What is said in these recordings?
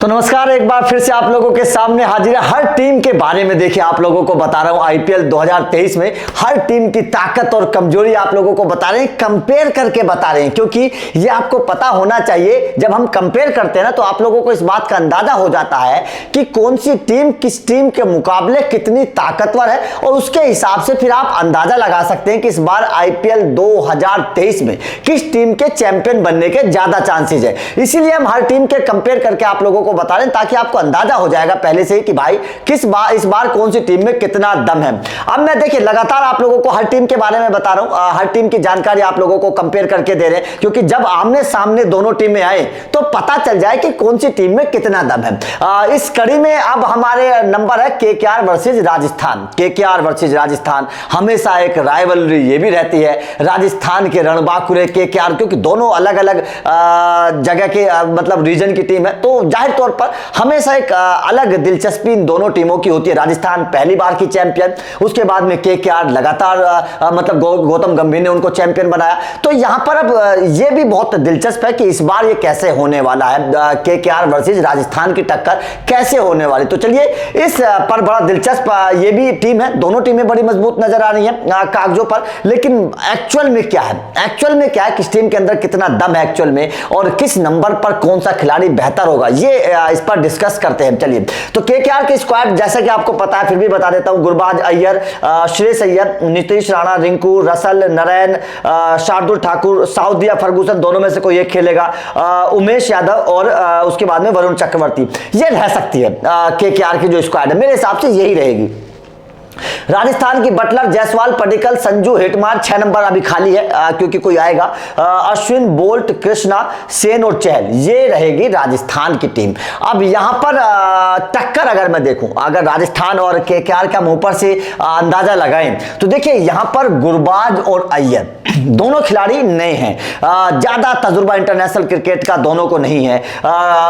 तो नमस्कार, एक बार फिर से आप लोगों के सामने हाजिर है। हर टीम के बारे में देखिए आप लोगों को बता रहा हूं। आईपीएल 2023 में हर टीम की ताकत और कमजोरी आप लोगों को बता रहे हैं, कंपेयर करके बता रहे हैं, क्योंकि ये आपको पता होना चाहिए। जब हम कंपेयर करते हैं ना तो आप लोगों को इस बात का अंदाजा हो जाता है कि कौन सी टीम किस टीम के मुकाबले कितनी ताकतवर है, और उसके हिसाब से फिर आप अंदाजा लगा सकते हैं कि इस बार आईपीएल 2023 में किस टीम के चैंपियन बनने के ज्यादा चांसेस है। इसीलिए हम हर टीम के कंपेयर करके आप लोगों को बता रहे हैं, ताकि आपको अंदाजा हो जाएगा पहले से ही कि भाई इस बार कौन सी टीम में कितना दम है। अब मैं देखिए लगातार आप लोगों को हर टीम के बारे में बता रहा हूं, हर टीम की जानकारी आप लोगों को कंपेयर करके दे रहे हैं, क्योंकि जब आमने सामने दोनों टीमें आए तो पता चल जाए कि कौन सी टीम में कितना दम है। इस कड़ी में अब हमारे नंबर है KKR versus Rajasthan. KKR versus Rajasthan हमेशा एक राइवलरी ये भी रहती है। राजस्थान के रणबांकुरे केकेआर, क्योंकि दोनों अलग अलग जगह के मतलब रीजन की टीम है, तो जाहिर तौर पर हमेशा एक अलग दिलचस्पी इन दोनों टीमों की होती है। राजस्थान पहली बार की चैंपियन, उसके बाद में केकेआर लगातार मतलब गौतम गंभीर ने उनको चैंपियन बनाया। तो यहां पर अब ये भी बहुत दिलचस्प है कि इस बार ये कैसे होने वाला है, केकेआर वर्सेस राजस्थान की टक्कर कैसे होने वाली। तो चलिए इस पर बड़ा दिलचस्प ये भी टीम है, दोनों टीमें बड़ी मजबूत नजर आ रही हैं कागजों पर, लेकिन एक्चुअल में क्या है, एक्चुअल में क्या है, किस टीम के अंदर कितना दम है एक्चुअल में, और किस नंबर पर कौन सा खिलाड़ी बेहतर होगा, ये इस पर डिस्कस करते हैं। चलिए तो केकेआर की स्क्वाड जैसा कि आपको पता है, फिर भी बता देता हूं। गुरबाज अय्यर, श्रेयस अय्यर, नीतीश राणा, रिंकू, रसल, नरेन, शार्दुल ठाकुर, साउदिया फर्गूसन, दोनों में से कोई एक खेलेगा, उमेश यादव और उसके बाद में वरुण चक्रवर्ती। ये रह सकती है केकेआर की जो स्क्वाड है, मेरे हिसाब से यही रहेगी। राजस्थान की बटलर, जायसवाल, पडिक्कल, संजू, हिटमार, 6 नंबर अभी खाली है क्योंकि कोई आएगा। अश्विन, बोल्ट, कृष्णा, सेन और चहल, ये रहेगी राजस्थान की टीम। अब यहां पर टक्कर अगर मैं देखूं, अगर राजस्थान और केकेआर का मुंह पर से अंदाजा लगाएं तो देखिए यहां पर गुरबाज और अय्यर दोनों खिलाड़ी नए हैं, ज्यादा तजुर्बा इंटरनेशनल क्रिकेट का दोनों को नहीं है।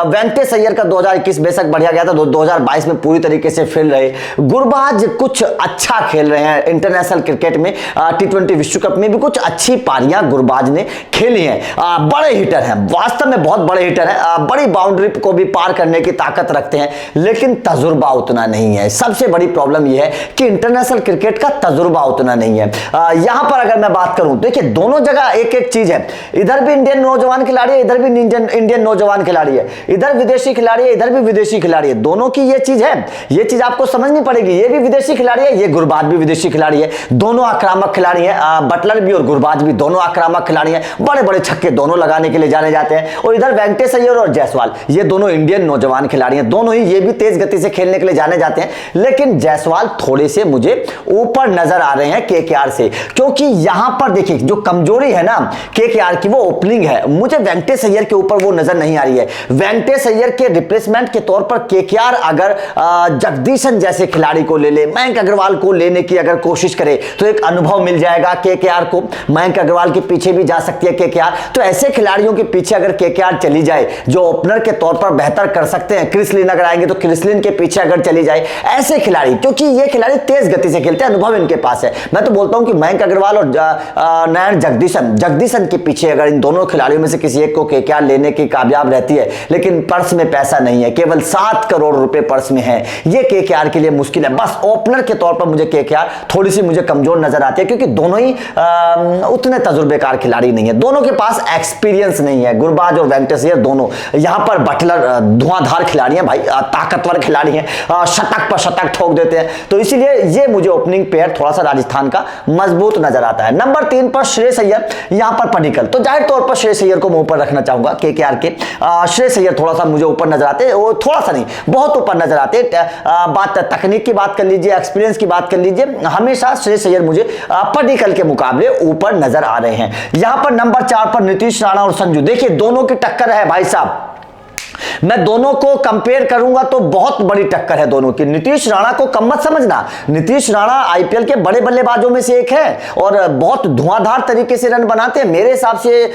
वेंकटेश अय्यर का 2021 बेशक बढ़िया गया था, 2022 में पूरी तरीके से फेल रहे। गुरबाज कुछ अच्छा खेल रहे हैं इंटरनेशनल क्रिकेट में, T20 विश्व कप में भी कुछ अच्छी पारियां गुरबाज ने खेली हैं। बड़े हिटर हैं, वास्तव में बहुत बड़े हिटर हैं, बड़ी बाउंड्री को भी पार करने की ताकत रखते हैं, लेकिन तजुर्बा उतना नहीं है। सबसे बड़ी प्रॉब्लम यह है कि इंटरनेशनल क्रिकेट का तजुर्बा उतना नहीं है। यहां पर अगर मैं बात करूं, देखिए दोनों जगह एक एक चीज है, इधर भी इंडियन नौजवान खिलाड़ी है, इधर भी इंडियन नौजवान खिलाड़ी है, इधर विदेशी खिलाड़ी है, इधर भी विदेशी खिलाड़ी है। दोनों की ये चीज है, ये चीज आपको समझनी पड़ेगी। ये भी विदेशी खिलाड़ी है, ये गुरबाज भी विदेशी खिलाड़ी है, दोनों आक्रामक खिलाड़ी हैं। बटलर भी और गुरबाज भी दोनों आक्रामक खिलाड़ी हैं, बड़े बड़े छक्के दोनों लगाने के लिए जाने जाते हैं। और इधर वेंकटेश अय्यर और जायसवाल, ये दोनों इंडियन नौजवान खिलाड़ी हैं, दोनों ही ये भी तेज गति से खेलने के लिए जाने जाते हैं, लेकिन जायसवाल थोड़े से मुझे ऊपर नजर आ रहे हैं केकेआर से, क्योंकि यहां पर देखिए जो कमजोरी है ना केकेआर की, वो ओपनिंग है। मुझे वेंकटेश अय्यर के ऊपर वो नजर नहीं आ रही है। वेंकटेश अय्यर के रिप्लेसमेंट के तौर पर केकेआर अगर जगदीशन जैसे खिलाड़ी को ले ले, मयंक अग्रवाल को लेने की अगर कोशिश करे तो एक अनुभव मिल जाएगा केकेआर को। मयंक अग्रवाल के पीछे भी जा सकती है केकेआर, तो ऐसे खिलाड़ियों के पीछे अगर केकेआर चली जाए जो ओपनर के तौर पर बेहतर कर सकते हैं, क्रिसलिन अगर आएंगे तो क्रिसलिन के पीछे अगर चली जाए, ऐसे खिलाड़ी, क्योंकि ये खिलाड़ी तेज गति से खेलते हैं, अनुभव इनके पास है। मैं तो बोलता हूं कि मयंक अग्रवाल और नयन जगदीशन के पीछे अगर इन दोनों खिलाड़ियों में से किसी एक को केकेआर लेने की कामयाब रहती है, लेकिन पर्स में पैसा नहीं है, केवल 7 करोड़ रुपए पर्स में है, ये केकेआर के लिए मुश्किल है। बस ओपनर के तौर पर मुझे केकेआर थोड़ी सी मुझे कमजोर नजर आती है, क्योंकि दोनों ही उतने तजुर्बेकार खिलाड़ी नहीं है, दोनों के पास एक्सपीरियंस नहीं है। गुरबाज और वेंकटेश अय्यर दोनों, यहां पर बटलर धुआंधार खिलाड़ी हैं भाई, ताकतवर खिलाड़ी हैं, शतक पर शतक ठोक देते हैं, तो इसीलिए ये मुझे ओपनिंग पेयर थोड़ा सा राजस्थान का मजबूत नजर आता है। नंबर 3 पर श्रेयस अय्यर, यहां पर पडिक्कल, तो जाहिर तौर पर श्रेयस अय्यर को मैं ऊपर रखना चाहूंगा केकेआर के। श्रेयस अय्यर थोड़ा सा मुझे ऊपर नजर आते हैं, वो थोड़ा सा नहीं बहुत ऊपर नजर आते हैं। बात तकनीक की बात कर लीजिए, एक्सपीरियंस की बात कर लीजिए, हमेशा श्रेयस अय्यर मुझे पडिक्कल के मुकाबले ऊपर नजर आ रहे हैं। यहां पर नंबर 4 पर नीतीश राणा और संजू, देखिए दोनों की टक्कर है भाई साहब। मैं दोनों को कंपेयर करूंगा तो बहुत बड़ी टक्कर है दोनों की। नीतीश राणा को कम मत समझना, नीतीश राणा आईपीएल के बड़े बल्लेबाजों में से एक है और बहुत धुआंधार तरीके से रन बनाते हैं। मेरे हिसाब से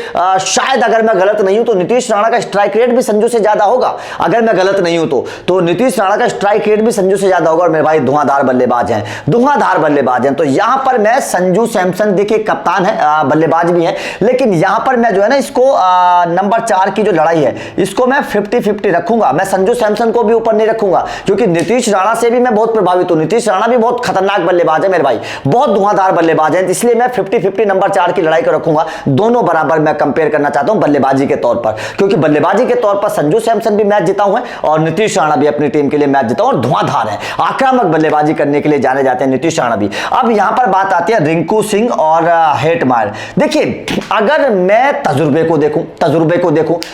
शायद अगर मैं गलत नहीं हूं तो नीतीश राणा का स्ट्राइक रेट भी संजू से ज्यादा होगा, अगर मैं गलत नहीं हूं तो नीतीश राणा का स्ट्राइक रेट भी संजू से ज्यादा होगा। और मेरे भाई धुआंधार बल्लेबाज हैं, धुआंधार बल्लेबाज हैं, तो यहां पर मैं संजू सैमसन, देखिए कप्तान है, बल्लेबाज भी है, लेकिन यहां पर मैं जो है ना इसको नंबर 4 की जो लड़ाई है इसको मैं 5th 50-50 रखूंगा। मैं संजू सैमसन को भी ऊपर नहीं रखूंगा क्योंकि नीतीश राणा से भी मैं बहुत प्रभावित हूं। नीतीश राणा भी बहुत खतरनाक बल्लेबाज है मेरे भाई, बहुत धुआंधार बल्लेबाज है, इसलिए मैं 50-50 नंबर 4 की लड़ाई को रखूंगा। दोनों बराबर मैं कंपेयर करना चाहता हूं बल्लेबाजी के तौर पर, क्योंकि बल्लेबाजी के तौर पर संजू सैमसन भी मैच जीता हुआ है और नीतीश राणा भी अपनी टीम के लिए मैच जीता और धुआंधार है, आक्रामक बल्लेबाजी करने के लिए जाने जाते हैं नीतीश राणा भी। अब यहां पर बात आती है रिंकू सिंह और हेटमायर। देखिए अगर मैं तजुर्बे को देखूं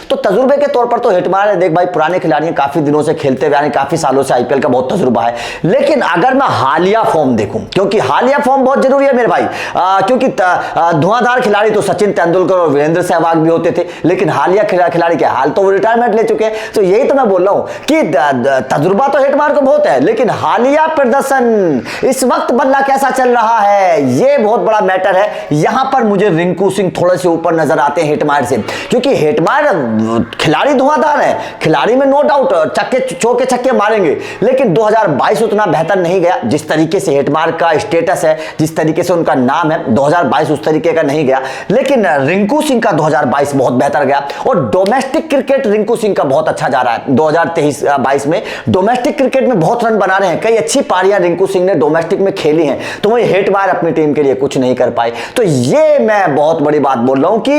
तो तजुर्बे के तौर पर तो हेटमायर देख भाई पुराने खिलाड़ी हैं, काफी दिनों से खेलते हुए आए, काफी सालों से आईपीएल का बहुत तजुर्बा है। लेकिन अगर मैं हालिया फॉर्म देखूं, क्योंकि हालिया फॉर्म बहुत जरूरी है मेरे भाई, क्योंकि धुआंधार खिलाड़ी तो सचिन तेंदुलकर और वीरेंद्र सहवाग भी होते थे, लेकिन हालिया खिलाड़ी के हाल तो वो रिटायरमेंट ले चुके हैं। तो यही तो मैं बोल रहा हूं कि तजुर्बा तो हेटमायर को बहुत है, लेकिन हालिया प्रदर्शन इस वक्त बल्ला कैसा चल रहा है ये बहुत बड़ा मैटर है। यहां पर मुझे रिंकू सिंह थोड़े से ऊपर नजर आते हैं हेटमायर से, क्योंकि हेटमायर खिलाड़ी धुआंधार है, खिलाड़ी में नो डाउट चौके छक्के मारेंगे, लेकिन 2022 उतना बेहतर नहीं गया जिस तरीके से हेटमायर का स्टेटस है, जिस तरीके से उनका नाम है, 2022 उस तरीके का नहीं गया। लेकिन रिंकू सिंह का 2022 बहुत बेहतर गया और डोमेस्टिक क्रिकेट रिंकू सिंह का बहुत अच्छा जा रहा है। 2023-22 में डोमेस्टिक क्रिकेट में बहुत रन बना रहे हैं, कई अच्छी पारियां रिंकू सिंह ने डोमेस्टिक में खेली हैं, तो वही हेटमायर अपनी टीम के लिए कुछ नहीं कर पाए। तो ये मैं बहुत बड़ी बात बोल रहा हूं कि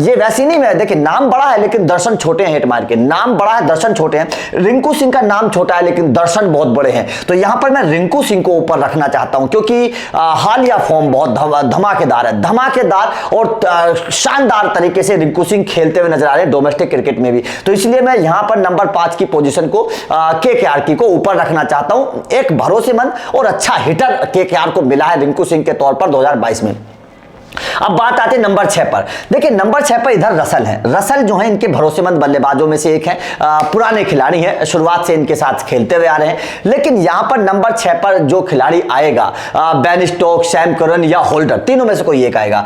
ये वैसी नहीं है, देखिए नाम बड़ा है लेकिन दर्शन छोटे हैं, हेटमायर के नाम बड़ा है दर्शन छोटे हैं, रिंकू सिंह का नाम छोटा है लेकिन दर्शन बहुत बड़े हैं। तो यहां पर मैं रिंकू सिंह को ऊपर रखना चाहता हूं, क्योंकि हालिया फॉर्म बहुत धमाकेदार है, धमाकेदार और शानदार तरीके से रिंकू सिंह खेलते हुए नजर आ रहे हैं डोमेस्टिक क्रिकेट में भी। तो इसलिए मैं यहां पर नंबर 5 की पोजीशन को केकेआर को ऊपर रखना चाहता हूं। एक भरोसेमंद और अच्छा हिटर केकेआर को मिला है रिंकू सिंह के तौर पर 2022 में। अब बात आती है नंबर 6 पर। देखिए नंबर 6 पर इधर रसल है, रसल जो है इनके भरोसेमंद बल्लेबाजों में से एक है, पुराने खिलाड़ी हैं, शुरुआत से इनके साथ खेलते हुए आ रहे हैं। लेकिन यहां पर नंबर 6 पर जो खिलाड़ी आएगा, बेन स्टोक, सैम करन या होल्डर, तीनों में से कोई एक आएगा,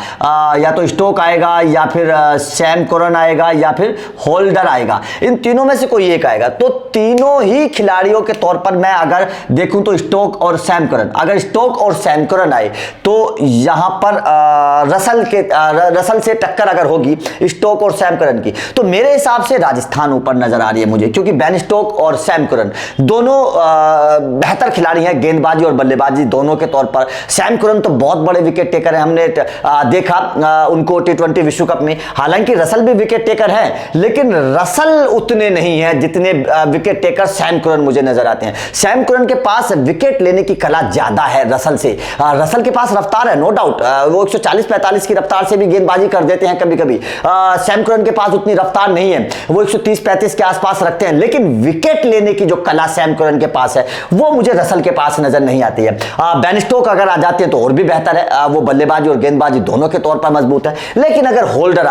या तो स्टोक आएगा या फिर सैम करन आएगा या फिर होल्डर आएगा, इन तीनों में से कोई एक आएगा। तो तीनों ही खिलाड़ियों के तौर पर मैं अगर देखूं तो स्टोक और सैम करन, अगर स्टोक और सैम करन आए तो यहां पर रसल से टक्कर अगर होगी स्टोक और सैम करन की, तो मेरे हिसाब से राजस्थान ऊपर नजर आ रही है मुझे, क्योंकि बेन स्टोक और सैम करन दोनों बेहतर खिलाड़ी हैं, गेंदबाजी और बल्लेबाजी दोनों के तौर पर। सैम करन तो बहुत बड़े विकेट टेकर हैं, हमने देखा उनको T20 विश्व कप में। हालांकि रसल भी विकेट टेकर हैं, लेकिन रसल उतने नहीं है जितने विकेट टेकर सैम करन मुझे नजर आते हैं। सैम करन के पास विकेट लेने की कला ज्यादा है रसल से, रसल के पास रफ्तार है नो डाउट, वो 140-45 की रफ्तार से भी गेंदबाजी कर देते हैं कभी कभी। सैम करन के पास उतनी रफ्तार नहीं है, वो 130-35 के आसपास रखते हैं, लेकिन विकेट लेने की जो कला सैम करन के पास है वो मुझे रसल के पास नजर नहीं आती है। बेन स्टोक अगर आ जाते हैं तो और भी बेहतर है, वो बल्लेबाजी और गेंदबाजी दोनों के तौर पर मजबूत है। लेकिन अगर होल्डर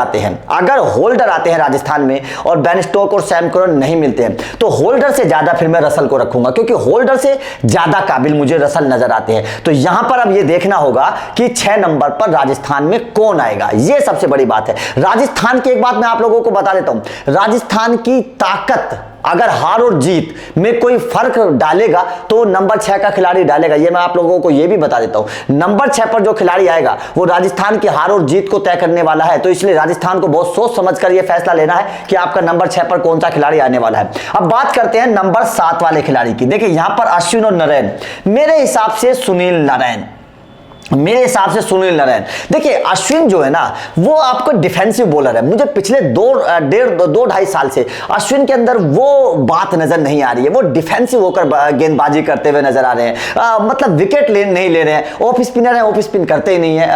आते हैं राजस्थान में और बेन स्टोक और सैम करन नहीं मिलते हैं, तो होल्डर से ज्यादा फिर मैं रसल को रखूंगा, क्योंकि होल्डर से ज्यादा काबिल मुझे रसल नजर आते हैं। तो यहां पर अब ये देखना होगा कि 6 नंबर पर राजस्थान में कौन आएगा, ये सबसे बड़ी बात है। राजस्थान की एक बात मैं आप लोगों को बता देता हूं, राजस्थान की ताकत अगर हार और जीत में कोई फर्क डालेगा तो नंबर 6 का खिलाड़ी डालेगा, ये मैं आप लोगों को ये भी बता देता हूं। नंबर 6 पर जो खिलाड़ी आएगा वो राजस्थान की हार और जीत को तय करने वाला है, तो इसलिए राजस्थान को बहुत सोच समझकर यह फैसला लेना है कि आपका नंबर 6 पर कौन सा खिलाड़ी आने वाला है। अब बात करते हैं नंबर 7 वाले खिलाड़ी की। देखिए यहां पर अश्विन और नारायण, मेरे हिसाब से सुनील नारायण, सुनील नारायण। देखिए अश्विन जो है ना वो आपको डिफेंसिव बॉलर है, मुझे पिछले 2-2.5 साल से अश्विन के अंदर वो बात नजर नहीं आ रही है, वो डिफेंसिव होकर गेंदबाजी करते हुए नजर आ रहे हैं, मतलब विकेट नहीं ले रहे हैं, ऑफ स्पिनर है, ऑफ स्पिन करते ही नहीं है,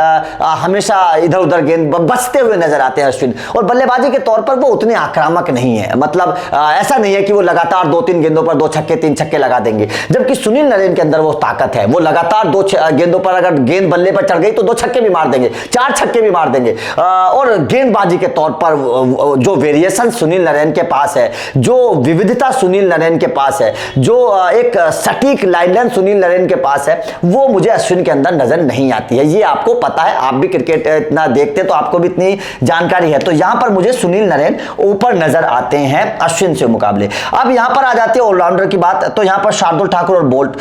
हमेशा इधर उधर गेंद बचते हुए नजर आते हैं अश्विन। और बल्लेबाजी के तौर पर वो उतने आक्रामक नहीं है, मतलब ऐसा नहीं है कि वो लगातार 2-3 गेंदों पर 2 छक्के 3 छक्के लगा देंगे, जबकि सुनील नारायण के अंदर वो ताकत है, वो लगातार 2 गेंदों पर अगर गेंद बल्ले पर चढ़ गई तो 2 छक्के भी मार देंगे, 4 छक्के भी मार देंगे। और गेंदबाजी के तौर पर जो वेरिएशन सुनील नारायण के पास है, जो विविधता सुनील नारायण के पास है, जो एक सटीक लाइन सुनील नारायण के पास है, वो मुझे अश्विन के अंदर नजर नहीं आती है। ये आपको पता है, आप भी क्रिकेट इतना देखते तो आपको भी इतनी जानकारी है। तो यहां पर मुझे सुनील नारायण ऊपर नजर आते हैं अश्विन से मुकाबले। अब यहां पर आ जाती है ऑलराउंडर की बात, तो यहां पर शार्दुल ठाकुर और बोल्ट।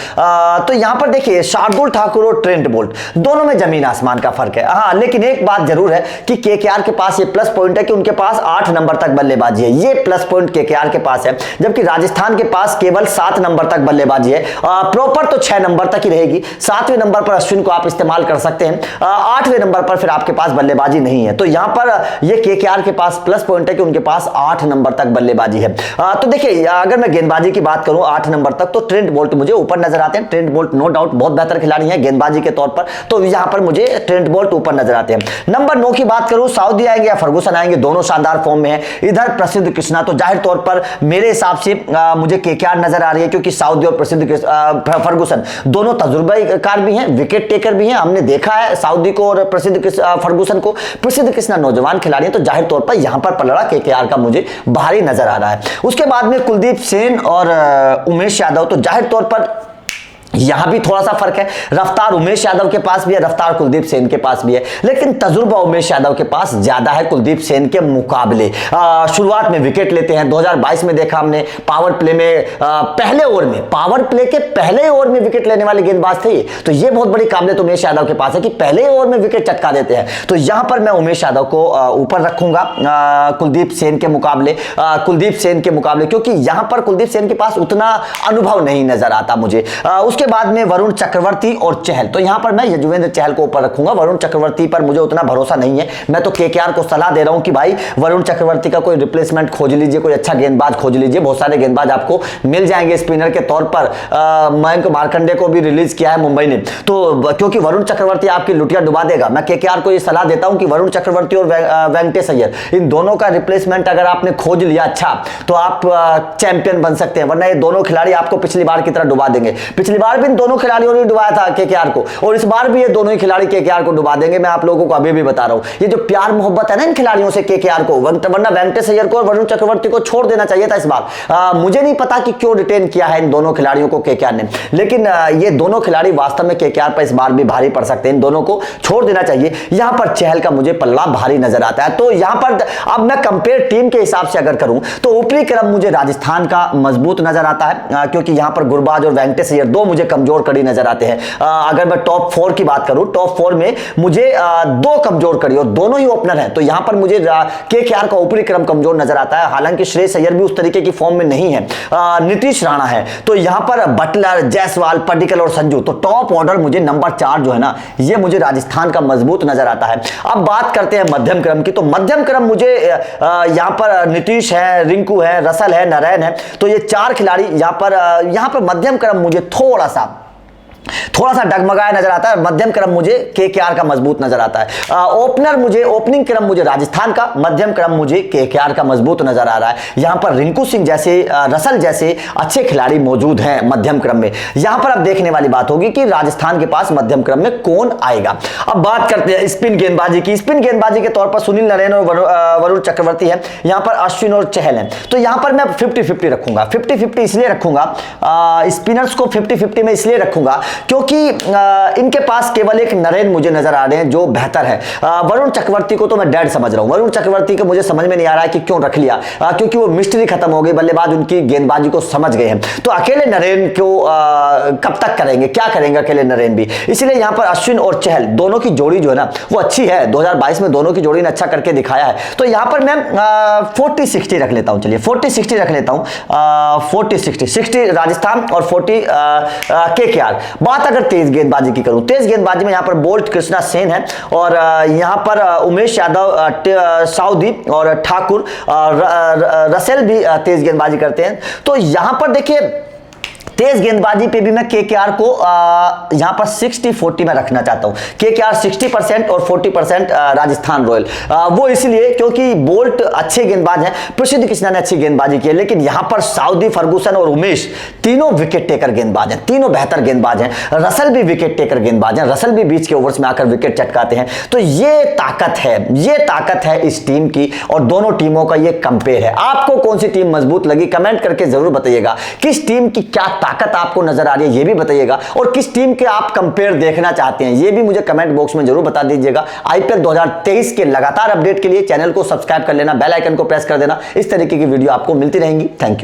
तो यहां पर देखिए शार्दुल ठाकुर और ट्रेंट बोल्ट, दोनों में जमीन आसमान का फर्क है। हाँ, लेकिन एक बात जरूर है कि केकेआर के पास ये प्लस पॉइंट है कि उनके पास 8 नंबर तक बल्लेबाजी है, ये प्लस पॉइंट केकेआर के पास है, जबकि राजस्थान के पास केवल 7 नंबर तक बल्लेबाजी है। प्रॉपर तो 6 नंबर तक ही रहेगी, 7वें नंबर पर अश्विन को आप इस्तेमाल कर सकते हैं, 8वें नंबर पर फिर आपके पास बल्लेबाजी नहीं है। तो यहां पर ये केकेआर के पास प्लस पॉइंट है कि उनके पास 8 नंबर तक बल्लेबाजी है। तो देखिए, अगर मैं गेंदबाजी की बात करूं 8 नंबर तक, तो ट्रेंट बोल्ट मुझे ऊपर नजर आते हैं। ट्रेंट बोल्ट नो डाउट बहुत बेहतर खिलाड़ी है गेंदबाजी के तौर पर, तो यहां पर मुझे ट्रेंट बोल्ट ऊपर नजर आते हैं। नंबर 9 की बात करूं, सऊदी आएंगे या फर्गुसन आएंगे, दोनों शानदार फॉर्म में है। इधर प्रसिद्ध कृष्णा, तो जाहिर तौर पर मेरे हिसाब से मुझे केकेआर नजर आ रही है, क्योंकि सऊदी और प्रसिद्ध फर्गुसन दोनों तजुर्बाकार भी हैं, विकेट टेकर भी हैं। हमने देखा है सऊदी को और प्रसिद्ध फर्गुसन को। प्रसिद्ध कृष्णा नौजवान खिलाड़ी है, तो जाहिर तौर पर यहां पर पलड़ा केकेआर का मुझे भारी नजर आ रहा है। उसके बाद में कुलदीप सेन और उमेश यादव, तो जाहिर तौर पर यहां भी थोड़ा सा फर्क है। रफ्तार उमेश यादव के पास भी है, रफ्तार कुलदीप सेन के पास भी है, लेकिन तजुर्बा उमेश यादव के पास ज्यादा है कुलदीप सेन के मुकाबले। शुरुआत में विकेट लेते हैं, 2022 में देखा हमने पावर प्ले में पहले ओवर में, पावर प्ले के पहले ओवर में विकेट लेने वाले गेंदबाज थे। तो यह बहुत बड़ी काबिलियत उमेश यादव के पास है कि पहले ओवर में विकेट चटका देते हैं। तो यहां पर मैं उमेश यादव को ऊपर रखूंगा कुलदीप सेन के मुकाबले, क्योंकि यहां पर कुलदीप सेन के पास उतना अनुभव नहीं नजर आता मुझे। उसके बाद में वरुण चक्रवर्ती और चहल, तो यहां पर मैं युजवेंद्र चहल को ऊपर रखूंगा। वरुण चक्रवर्ती पर मुझे उतना भरोसा नहीं है। मैं तो केकेआर को सलाह दे रहा हूं कि भाई वरुण चक्रवर्ती का कोई रिप्लेसमेंट खोज लीजिए, कोई अच्छा गेंदबाज खोज लीजिए। बहुत सारे गेंदबाज आपको मिल जाएंगे स्पिनर के तौर पर। मयंक मार्कंडे को भी रिलीज किया है मुंबई ने, तो क्योंकि वरुण चक्रवर्ती आपकी लुटिया डुबा देगा। मैं केकेआर को यह सलाह देता हूं कि वरुण चक्रवर्ती और वेंकटेश अय्यर, इन दोनों का रिप्लेसमेंट अगर आपने खोज लिया अच्छा, तो आप चैंपियन बन सकते हैं, वरना ये दोनों खिलाड़ी आपको पिछली बार की तरह डुबा देंगे। पिछली बार भी इन दोनों खिलाड़ियों ने डुबाया था केकेआर को, और इस बार भी ये दोनों ही खिलाड़ी केकेआर को डुबा देंगे। मैं आप लोगों को अभी भी बता रहा हूं, ये जो प्यार मोहब्बत है ना इन खिलाड़ियों से केकेआर को, वरना वेंकटेश अय्यर को और वरुण चक्रवर्ती को छोड़ देना चाहिए था इस बार। मुझे नहीं पता कि क्यों रिटेन किया है इन दोनों खिलाड़ियों को केकेआर ने, लेकिन ये दोनों खिलाड़ी वास्तव में केकेआर पर इस बार भी भारी पड़ सकते हैं। इन दोनों को छोड़ देना चाहिए। यहां पर चहल का मुझे पल्ला भारी नजर आता है। तो यहां पर अब मैं कंपेयर टीम के हिसाब से अगर करूं, तो ऊपरी क्रम मुझे राजस्थान का मजबूत नजर आता है, क्योंकि यहां पर गुरबाज और वेंकटेश अय्यर दो मुझे कमजोर कड़ी नजर आते हैं। अगर मैं टॉप 4 की बात करूं, टॉप 4 में मुझे दो कमजोर कड़ी और दोनों ही ओपनर हैं, तो यहां पर मुझे केकेआर का ऊपरी क्रम कमजोर नजर आता है। हालांकि श्रेयस अय्यर भी उस तरीके की फॉर्म में नहीं है, नीतीश राणा है, तो यहां पर बटलर, जायसवाल, पडिक्कल और संजू, तो टॉप ऑर्डर मुझे नंबर 4 जो है ना, ये मुझे राजस्थान का मजबूत नजर आता है। अब बात करते हैं मध्यम क्रम की, तो मध्यम क्रम मुझे यहां पर नीतीश है, रिंकू है, रसल है, नारायण है, तो ये 4 खिलाड़ी यहां पर मध्यम क्रम मुझे थोड़ा सा डगमगाया नजर आता है। मध्यम क्रम मुझे केकेआर का मजबूत नजर आता है। ओपनिंग क्रम मुझे राजस्थान का, मध्यम क्रम मुझे केकेआर का मजबूत नजर आ रहा है। यहां पर रिंकू सिंह जैसे, रसल जैसे अच्छे खिलाड़ी मौजूद हैं मध्यम क्रम में। यहां पर अब देखने वाली बात होगी कि राजस्थान के पास मध्यम क्रम में कौन आएगा। अब बात करते हैं स्पिन गेंदबाजी की। स्पिन गेंदबाजी के तौर पर सुनील नारायण और वरुण चक्रवर्ती है, यहां पर अश्विन और चहल है, तो यहां पर मैं 50-50 रखूंगा। 50-50 इसलिए रखूंगा, स्पिनर्स को 50-50 में इसलिए रखूंगा क्योंकि इनके पास केवल एक नरेन मुझे नजर आ रहे हैं जो बेहतर है। वरुण चक्रवर्ती को तो मैं डेड समझ रहा हूं। वरुण चक्रवर्ती को मुझे समझ में नहीं आ रहा है कि क्यों रख लिया, क्योंकि वो मिस्ट्री खत्म हो गई, बल्लेबाज उनकी गेंदबाजी को समझ गए हैं। तो अकेले नरेन को कब तक करेंगे, क्या करेंगे अकेले नरेन भी, इसलिए यहां पर अश्विन और चहल दोनों की जोड़ी जो है ना वो अच्छी है। 2022 में दोनों की जोड़ी ने अच्छा करके दिखाया है। तो यहां पर मैं 40-60 रख लेता हूं। चलिए 40-60 रख लेता हूं। 40-60 राजस्थान और 40 केकेआर। बात अगर तेज गेंदबाजी की करूं, तेज गेंदबाजी में यहां पर बोल्ट, कृष्णा सेन है, और यहां पर उमेश यादव, सऊदी और ठाकुर, रसेल भी तेज गेंदबाजी करते हैं। तो यहां पर देखिए तेज गेंदबाजी पे भी मैं केकेआर को यहां पर 60-40 में रखना चाहता हूं। केकेआर 60% और 40% राजस्थान रॉयल। वो इसलिए क्योंकि बोल्ट अच्छे गेंदबाज हैं, प्रसिद्ध कृष्णा ने अच्छी गेंदबाजी की है, लेकिन यहां पर सऊदी, फर्गुसन और उमेश तीनों विकेट टेकर गेंदबाज हैं, तीनों बेहतर गेंदबाज हैं। रसल भी विकेट टेकर गेंदबाज हैं, रसल भी बीच के ओवर्स में आकर विकेट चटकाते हैं। तो ये ताकत है इस टीम की, और दोनों टीमों का ये कंपेयर है। आपको कौन सी टीम मजबूत लगी कमेंट करके जरूर बताइएगा। किस टीम की क्या ताकत आपको नजर आ रही है ये भी बताइएगा, और किस टीम के आप कंपेयर देखना चाहते हैं ये भी मुझे कमेंट बॉक्स में जरूर बता दीजिएगा। आईपीएल 2023 के लगातार अपडेट के लिए चैनल को सब्सक्राइब कर लेना, बेल आइकन को प्रेस कर देना। इस तरीके की वीडियो आपको मिलती रहेंगी। Thank you.